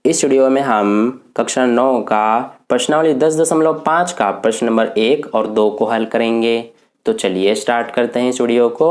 इस वीडियो में हम कक्षा 9 का प्रश्नावली 10.5 का प्रश्न नंबर 1 और 2 को हल करेंगे। तो चलिए स्टार्ट करते हैं इस वीडियो को।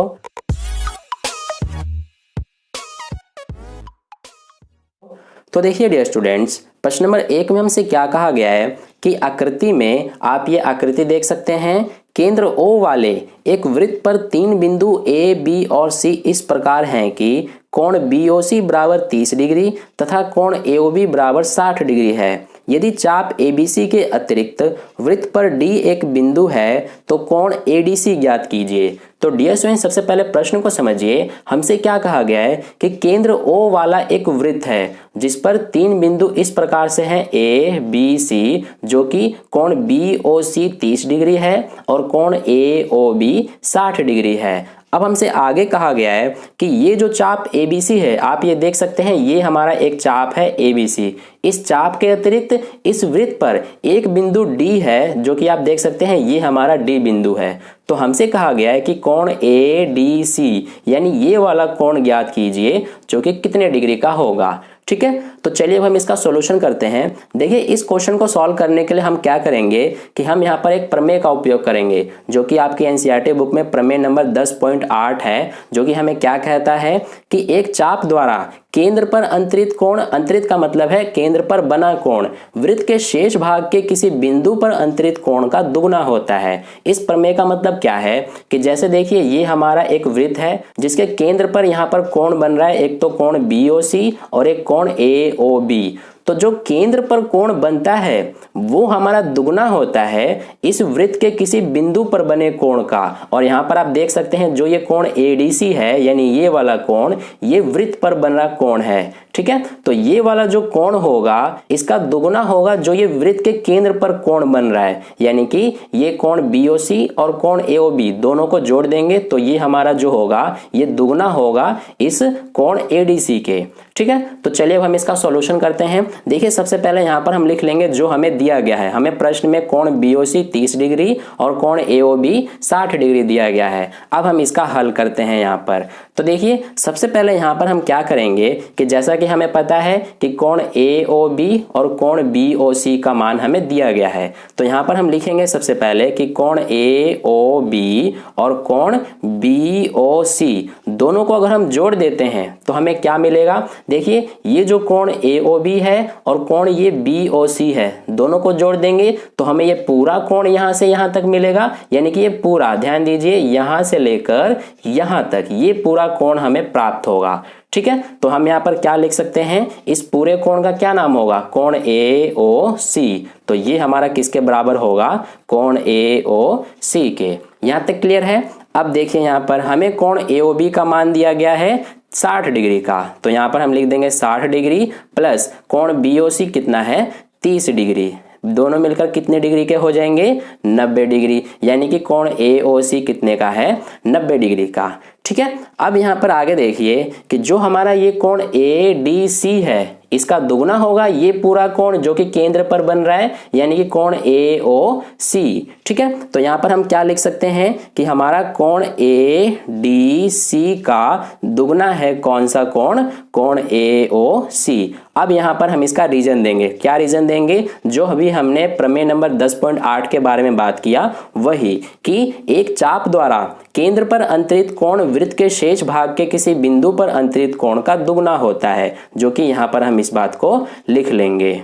तो देखिए डियर स्टूडेंट्स, प्रश्न नंबर 1 में हमसे क्या कहा गया है कि आकृति में आप ये आकृति देख सकते हैं। केंद्र O वाले एक वृत्त पर 3 बिंदु A, B और C इस प्रकार हैं कि कोण BOC बराबर 30 डिग्री तथा कोण AOB बराबर 60 डिग्री है। यदि चाप ABC के अतिरिक्त वृत्त पर D एक बिंदु है तो कोण ADC ज्ञात कीजिए। तो डियर स्टूडेंट, सबसे पहले प्रश्न को समझिए। हमसे क्या कहा गया है कि केंद्र O वाला एक वृत्त है जिस पर 3 बिंदु इस प्रकार से हैं A, B, C, जो कि कोण BOC 30 डिग्री है और कोण AOB 60 डिग्री है। अब हमसे आगे कहा गया है कि ये जो चाप ABC है, आप ये देख सकते हैं, ये हमारा एक चाप है ABC। इस चाप के अतिरिक्त इस वृत्त पर एक बिंदु D है जो कि आप देख सकते हैं, ये हमारा D बिंदु है। तो हमसे कहा गया है कि कोण ADC यानी ये वाला कोण ज्ञात कीजिए जो कि कितने डिग्री का होगा। ठीक है, तो चलिए अब हम इसका सॉल्यूशन करते हैं। देखिए, इस क्वेश्चन को सॉल्व करने के लिए हम क्या करेंगे कि हम यहाँ पर एक प्रमेय का उपयोग करेंगे जो कि आपकी एनसीईआरटी बुक में प्रमेय नंबर 10.8 है, जो कि हमें क्या कहता है कि एक चाप द्वारा केंद्र पर अंतरित कोण, अंतरित का मतलब है केंद्र पर बना कोण, वृत्त के शेष भाग के किसी बिंदु पर अंतरित कोण का दुगना होता है। इस प्रमेय का मतलब क्या है कि जैसे देखिए, ये हमारा एक वृत्त है जिसके केंद्र पर यहाँ पर कोण बन रहा है, एक तो कोण BOC और एक कोण AOB। तो जो केंद्र पर कोण बनता है वो हमारा दुगना होता है इस वृत्त के किसी बिंदु पर बने कोण का। और यहाँ पर आप देख सकते हैं जो ये कोण ADC है यानी ये वाला कोण, ये वृत्त पर बन रहा कोण है। ठीक है, तो ये वाला जो कोण होगा इसका दुगना होगा जो ये वृत्त के केंद्र पर कोण बन रहा है, यानी कि ये कोण BOC और कोण AOB दोनों को जोड़ देंगे तो ये हमारा जो होगा ये दुगना होगा इस कोण ADC के। ठीक है, तो चलिए अब हम इसका सॉल्यूशन करते हैं। देखिए, सबसे पहले यहाँ पर हम लिख लेंगे जो हमें दिया गया है। हमें प्रश्न में कोण BOC 30 डिग्री और कोण AOB 60 डिग्री दिया गया है। अब हम इसका हल करते हैं यहाँ पर। तो देखिए, सबसे पहले यहाँ पर हम क्या करेंगे कि जैसा कि हमें पता है कि कोण AOB और कोण BOC का मान हमें दिया गया है, तो यहाँ पर हम लिखेंगे सबसे पहले कि कोण AOB और कोण BOC दोनों को अगर हम जोड़ देते हैं तो हमें क्या मिलेगा। देखिए, ये जो कोण AOB है और कोण ये BOC है, दोनों को जोड़ देंगे तो हमें ये पूरा कोण यहाँ से यहाँ तक मिलेगा, यानी कि ये पूरा, ध्यान दीजिए, यहाँ से लेकर यहाँ तक ये पूरा कोण हमें प्राप्त होगा। ठीक है, तो हम यहाँ पर क्या लिख सकते हैं, इस पूरे कोण का क्या नाम होगा, कोण AOC। तो ये हमारा किसके बराबर होगा, कोण AOC के। यहाँ तक क्लियर है। अब देखिए, यहाँ पर हमें कोण AOB का मान दिया गया है 60 डिग्री का, तो यहाँ पर हम लिख देंगे 60 डिग्री प्लस कोण BOC कितना है 30 डिग्री, दोनों मिलकर कितने डिग्री के हो जाएंगे 90 डिग्री, यानी कि कोण AOC कितने का है 90 डिग्री का। ठीक है, अब यहाँ पर आगे देखिए कि जो हमारा ये कोण ADC है इसका दुगना होगा ये पूरा कोण जो कि केंद्र पर बन रहा है, यानी कि कोण AOC। ठीक है, तो यहाँ पर हम क्या लिख सकते हैं कि हमारा कोण ADC का दुगना है कौन सा कोण, कोण AOC। अब यहाँ पर हम इसका रीजन देंगे। क्या रीजन देंगे, जो अभी हमने प्रमेय नंबर 10.8 के बारे में बात किया वही, कि एक चाप द्वारा केंद्र पर अंतरित कोण वृत्त के शेष भाग के किसी बिंदु पर अंतरित कोण का दुगना होता है, जो कि यहाँ पर हम इस बात को लिख लेंगे।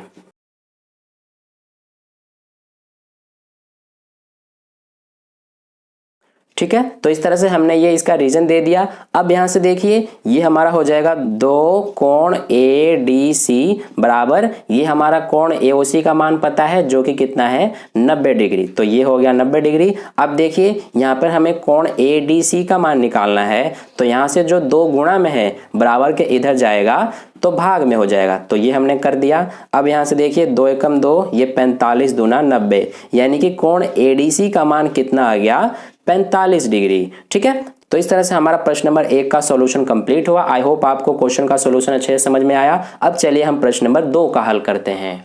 ठीक है, तो इस तरह से हमने ये इसका रीजन दे दिया। अब यहां से देखिए, ये हमारा हो जाएगा 2 कोण ADC बराबर, ये हमारा कोण AOC का मान पता है जो कि कितना है 90 डिग्री, तो ये हो गया 90 डिग्री। अब देखिए, यहाँ पर हमें कोण ADC का मान निकालना है, तो यहाँ से जो 2 गुणा में है बराबर के इधर जाएगा तो भाग में हो जाएगा, तो ये हमने कर दिया। अब यहाँ से देखिए 2 एकम 2, ये 45 दूना 90, यानी कि कोण ADC का मान कितना आ गया 45 डिग्री। ठीक है, तो इस तरह से हमारा प्रश्न नंबर 1 का सॉल्यूशन कंप्लीट हुआ। आई होप आपको क्वेश्चन का सॉल्यूशन अच्छे से समझ में आया। अब चलिए हम प्रश्न नंबर 2 का हल करते हैं।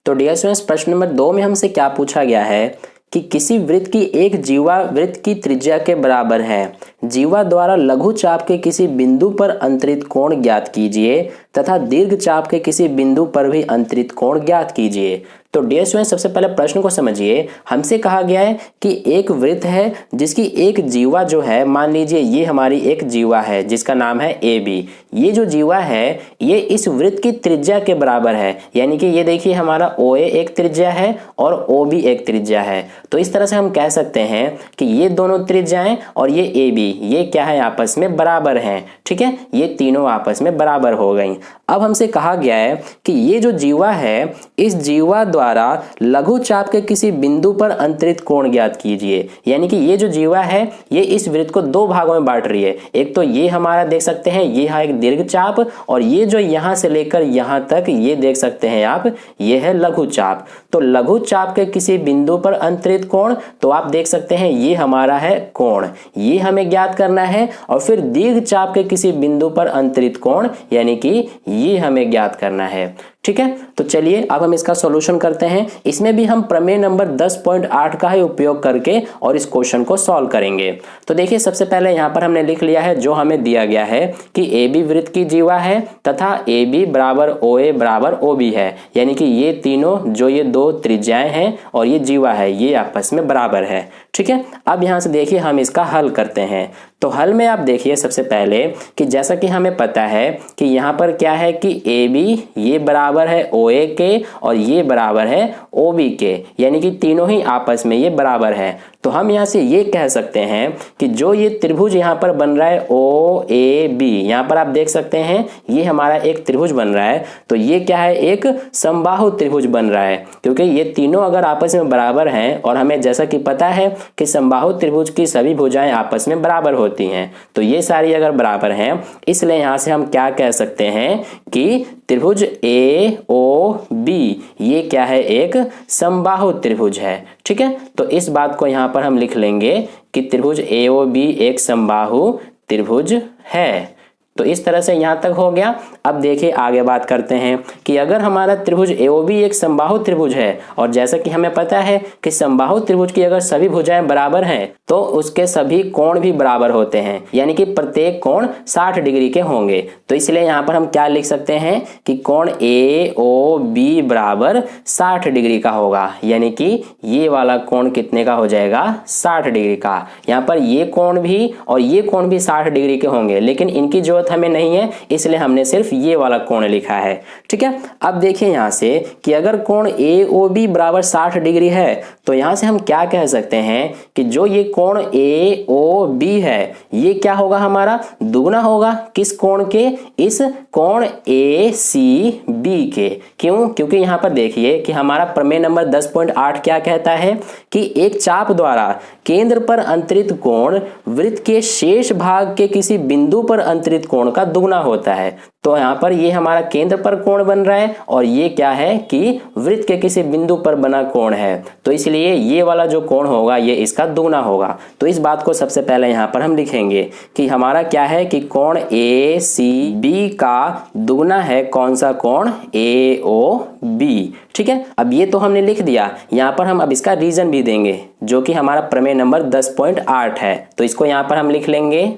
तो डियर स्टूडेंट्स, प्रश्न नंबर 2 में हमसे क्या पूछा गया है कि किसी वृत्त की एक जीवा वृत्त की त्रिज्या के बराबर है, जीवा द्वारा लघु चाप के किसी बिंदु पर अंतरित कोण ज्ञात कीजिए तथा दीर्घ चाप के किसी बिंदु पर भी अंतरित कोण ज्ञात कीजिए। तो डियर स्टूडेंट, सबसे पहले प्रश्न को समझिए। हमसे कहा गया है कि एक वृत्त है जिसकी एक जीवा जो है, मान लीजिए ये हमारी एक जीवा है जिसका नाम है ए बी। ये जो जीवा है ये इस वृत्त की त्रिज्या के बराबर है, यानी कि ये देखिए हमारा ओ ए एक त्रिज्या है और ओ बी एक त्रिज्या है। तो इस तरह से हम कह सकते हैं कि ये दोनों त्रिज्याएं और ये ए बी ये क्या है, आपस में बराबर हैं। ठीक है, ये तीनों आपस में बराबर हो गई। अब हमसे कहा गया है कि ये जो जीवा है इस जीवा द्वारा लघु चाप के किसी बिंदु पर अंतरित कोण ज्ञात कीजिए। यानी कि ये जो जीवा है ये इस वृत्त को दो भागों में बांट रही है। एक तो ये हमारा देख सकते हैं ये है एक दीर्घ चाप, और ये जो यहां से लेकर यहां तक ये देख सकते हैं आप, ये है लघु चाप। तो लघु चाप के किसी बिंदु पर अंतरित कोण, तो आप देख सकते हैं ये हमारा है कोण, ये हमें ज्ञात करना है। और फिर दीर्घ चाप के किसी बिंदु पर अंतरित कोण, यानी कि ये हमें ज्ञात करना है। ठीक है, तो चलिए अब हम इसका सॉल्यूशन करते हैं। इसमें भी हम प्रमेय नंबर 10.8 का ही उपयोग करके और इस क्वेश्चन को सॉल्व करेंगे। तो देखिए सबसे पहले यहाँ पर हमने लिख लिया है जो हमें दिया गया है कि ए बी वृत्त की जीवा है तथा ए बी बराबर ओ ए बराबर ओ बी है, यानी कि ये तीनों जो ये दो त्रिज्याएं हैं और ये जीवा है ये आपस में बराबर है। ठीक है, अब यहाँ से देखिए हम इसका हल करते हैं। तो हल में आप देखिए सबसे पहले कि जैसा कि हमें पता है कि यहाँ पर क्या है कि ए बी ये बराबर है ओ ए के और ये बराबर है ओ बी के, यानी कि तीनों ही आपस में ये बराबर है। तो हम यहाँ से ये कह सकते हैं कि जो ये त्रिभुज यहाँ पर बन रहा है ओ ए बी, यहाँ पर आप देख सकते हैं ये हमारा एक त्रिभुज बन रहा है। तो ये क्या है, एक समबाहु त्रिभुज बन रहा है, क्योंकि ये तीनों अगर आपस में बराबर हैं और हमें जैसा कि पता है कि समबाहु त्रिभुज की सभी भुजाएं आपस में बराबर होती हैं, तो ये सारी अगर बराबर हैं, इसलिए यहाँ से हम क्या कह सकते हैं कि त्रिभुज ए ओ बी ये क्या है, एक समबाहु त्रिभुज है। ठीक है, तो इस बात को यहाँ पर हम लिख लेंगे कि त्रिभुज ए ओ बी एक समबाहु त्रिभुज है। तो इस तरह से यहाँ तक हो गया। अब देखिए आगे बात करते हैं कि अगर हमारा त्रिभुज एओबी एक समबाहु त्रिभुज है और जैसा कि हमें पता है कि समबाहु त्रिभुज की अगर सभी भुजाएं बराबर हैं तो उसके सभी कोण भी बराबर होते हैं, यानी कि प्रत्येक कोण 60 डिग्री के होंगे। तो इसलिए यहाँ पर हम क्या लिख सकते हैं कि कोण ए ओ बी बराबर 60 डिग्री का होगा, यानी कि ये वाला कोण कितने का हो जाएगा, 60 डिग्री का। यहाँ पर ये कोण भी और ये कोण भी 60 डिग्री के होंगे, लेकिन इनकी जरूरत हमें नहीं है, इसलिए हमने सिर्फ ये वाला कोण लिखा है। ठीक है, अब देखिए यहाँ से कि अगर कोण ए ओ बी बराबर 60 डिग्री है तो यहाँ से हम क्या कह सकते हैं कि जो ये कोण ए ओ बी है ये क्या होगा, हमारा दुगना होगा किस कोण के, इस कोण ए सी बी के। क्यों, क्योंकि यहाँ पर देखिए कि हमारा प्रमेय नंबर 10.8 क्या कहता है कि एक चाप द्वारा केंद्र पर अंतरित कोण वृत्त के शेष भाग के किसी बिंदु पर अंतरित कोण का दुगना होता है। तो यहाँ पर ये हमारा केंद्र पर कोण बन रहा है और ये क्या है कि वृत्त के किसी बिंदु पर बना कोण है, तो इसलिए ये वाला जो कोण होगा ये इसका दुगना होगा। तो इस बात को सबसे पहले यहाँ पर हम लिखेंगे कि हमारा क्या है कि कोण ए सी बी का दुगना है कौन सा कोण, ए ओ बी। ठीक है, अब ये तो हमने लिख दिया। यहाँ पर हम अब इसका रीजन भी देंगे जो कि हमारा प्रमेय नंबर 10.8 है, तो इसको यहाँ पर हम लिख लेंगे।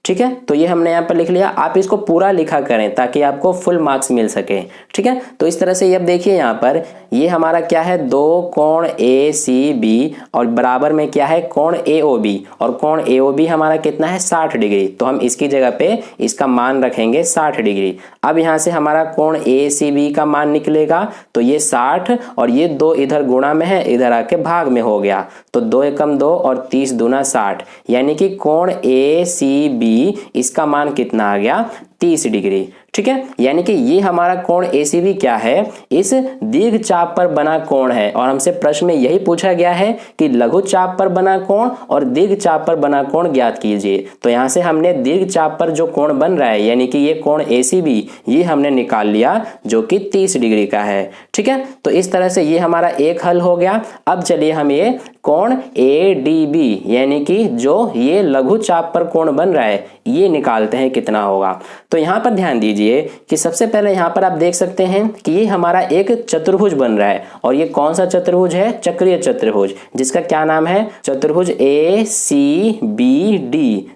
ठीक है, तो ये हमने यहाँ पर लिख लिया। आप इसको पूरा लिखा करें ताकि आपको फुल मार्क्स मिल सके। ठीक है, तो इस तरह से ये अब देखिए यहाँ पर ये हमारा क्या है, दो कोण ए सी बी और बराबर में क्या है कोण ए ओ बी, और कोण ए ओ बी हमारा कितना है 60 डिग्री, तो हम इसकी जगह पे इसका मान रखेंगे 60 डिग्री। अब यहाँ से हमारा कोण ए सी बी का मान निकलेगा, तो ये 60 और ये 2 इधर गुणा में है, इधर आके भाग में हो गया, तो 2 एकम 2 और 30 दूना 60, यानी कि कोण ए सी बी इसका मान कितना आ गया, 30 डिग्री। ठीक है, यानी कि ये हमारा कोण एसीबी क्या है, इस दीर्घ चाप पर बना कोण है। और हमसे प्रश्न में यही पूछा गया है कि लघु चाप पर बना कोण और दीर्घ चाप पर बना कोण ज्ञात कीजिए। तो यहाँ से हमने दीर्घ चाप पर जो कोण बन रहा है यानी कि ये कोण एसीबी ये हमने निकाल लिया जो कि 30 डिग्री का है। ठीक है, तो इस तरह से ये हमारा एक हल हो गया। अब चलिए हम ये कोण ए डी बी यानी कि जो ये लघु चाप पर कोण बन रहा है ये निकालते हैं कितना होगा। तो यहाँ पर ध्यान दीजिए कि सबसे पहले यहाँ पर आप देख सकते हैं कि ये हमारा एक चतुर्भुज बन रहा है और ये कौन सा चतुर्भुज है, चक्रीय चतुर्भुज, जिसका क्या नाम है, चतुर्भुज ACBD।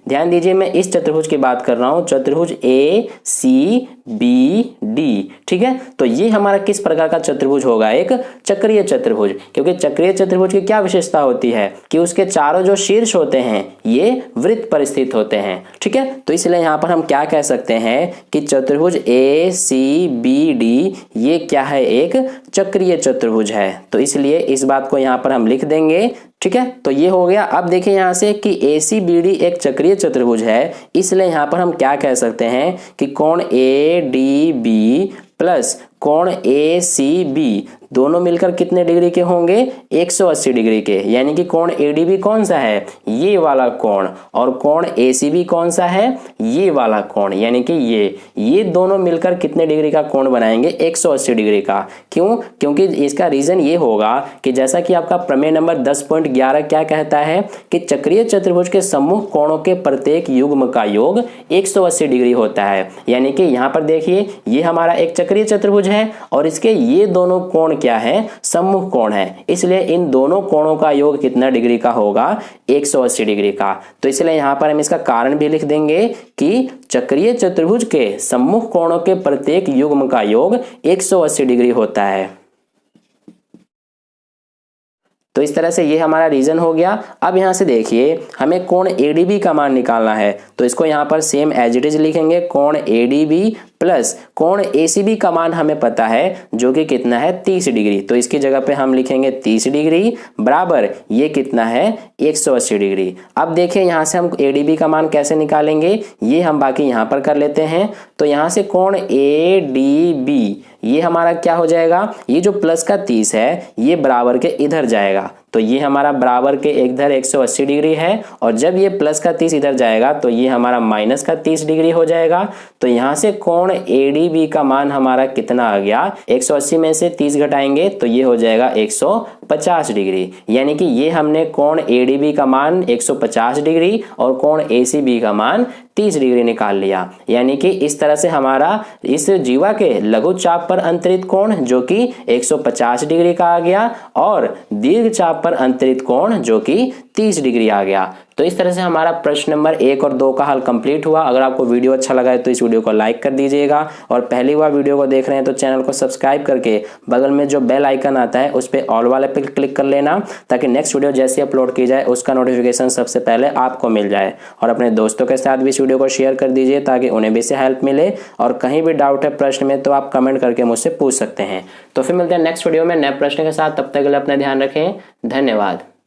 ध्यान दीजिए मैं इस चतुर्भुज की बात कर रहा हूं, चतुर्भुज ACBD, ठीक है। तो ये हमारा किस प्रकार का चतुर्भुज होगा, एक चक्रीय चतुर्भुज, क्योंकि चक्रीय चतुर्भुज की क्या विशेषता होती है कि उसके चारों जो शीर्ष होते हैं ये वृत्त पर स्थित होते हैं, ठीक है। तो इसलिए यहां पर हम क्या कह सकते हैं कि चतुर्भुज ACBD ये क्या है, एक चक्रीय चतुर्भुज है। तो इसलिए इस बात को यहां पर हम लिख देंगे, ठीक है। तो ये हो गया। अब देखिए यहां से कि ACBD एक चक्रीय चतुर्भुज है, इसलिए यहां पर हम क्या कह सकते हैं कि कोण ADB प्लस कोण ACB दोनों मिलकर कितने डिग्री के होंगे, 180 डिग्री के। यानी कि कोण ADB कौन सा है, ये वाला कोण, और कोण ACB कौन सा है, ये वाला कोण, यानी कि ये दोनों मिलकर कितने डिग्री का कोण बनाएंगे, 180 डिग्री का। क्यों, क्योंकि इसका रीजन ये होगा कि जैसा कि आपका प्रमेय नंबर 10.11 क्या कहता है कि चक्रीय चतुर्भुज के सम्मुख कोणों के प्रत्येक युग्म का योग 180 डिग्री होता है। यानी कि यहाँ पर देखिए ये हमारा एक चक्रीय चतुर्भुज है और इसके ये दोनों कोण क्या है, सम्मुख कोण है, इसलिए इन दोनों कोणों का योग कितना डिग्री का होगा, 180 डिग्री का। तो इसलिए यहां पर हम इसका कारण भी लिख देंगे कि चक्रीय चतुर्भुज के सम्मुख कोणों के प्रत्येक युग्म का योग 180 डिग्री होता है। तो इस तरह से ये हमारा रीजन हो गया। अब यहां से देखिए हमें कोण ADB का मान निकालना है, तो इसको यहां पर सेम एज इट इज लिखेंगे, कोण ADB प्लस कोण ACB का मान हमें पता है जो कि कितना है, 30 डिग्री। तो इसकी जगह पे हम लिखेंगे 30 डिग्री बराबर ये कितना है, 180 डिग्री। अब देखिए यहां से हम ADB का मान कैसे निकालेंगे, ये हम बाकी यहां पर कर लेते हैं। तो यहां से कोण ADB ये हमारा क्या हो जाएगा, ये जो प्लस का 30 है ये बराबर के इधर जाएगा, तो ये हमारा बराबर के इधर 180 डिग्री है, और जब ये प्लस का 30 इधर जाएगा तो ये हमारा माइनस का 30 डिग्री हो जाएगा। तो यहाँ से कोण ADB का मान हमारा कितना आ गया, 180 में से 30 घटाएंगे तो ये हो जाएगा 150 डिग्री। यानी कि ये हमने कोण ADB का मान 150 डिग्री और कोण ACB का मान 30 डिग्री निकाल लिया। यानी कि इस तरह से हमारा इस जीवा के लघु चाप पर अंतरित कोण जो कि 150 डिग्री का आ गया और दीर्घ चाप पर अंतरित कोण जो कि 30 डिग्री आ गया। तो इस तरह से हमारा प्रश्न नंबर 1 और 2 का हल कंप्लीट हुआ। अगर आपको वीडियो अच्छा लगा है तो इस वीडियो को लाइक कर दीजिएगा, और पहली बार वीडियो को देख रहे हैं तो चैनल को सब्सक्राइब करके बगल में जो बेल आइकन आता है उस पर ऑल वाले पे क्लिक कर लेना, ताकि नेक्स्ट वीडियो जैसे अपलोड की जाए उसका नोटिफिकेशन सबसे पहले आपको मिल जाए। और अपने दोस्तों के साथ भी इस वीडियो को शेयर कर दीजिए ताकि उन्हें भी इससे हेल्प मिले, और कहीं भी डाउट है प्रश्न में तो आप कमेंट करके मुझसे पूछ सकते हैं। तो फिर मिलते हैं नेक्स्ट वीडियो में नए प्रश्न के साथ, तब तक के लिए अपना ध्यान रखें। धन्यवाद।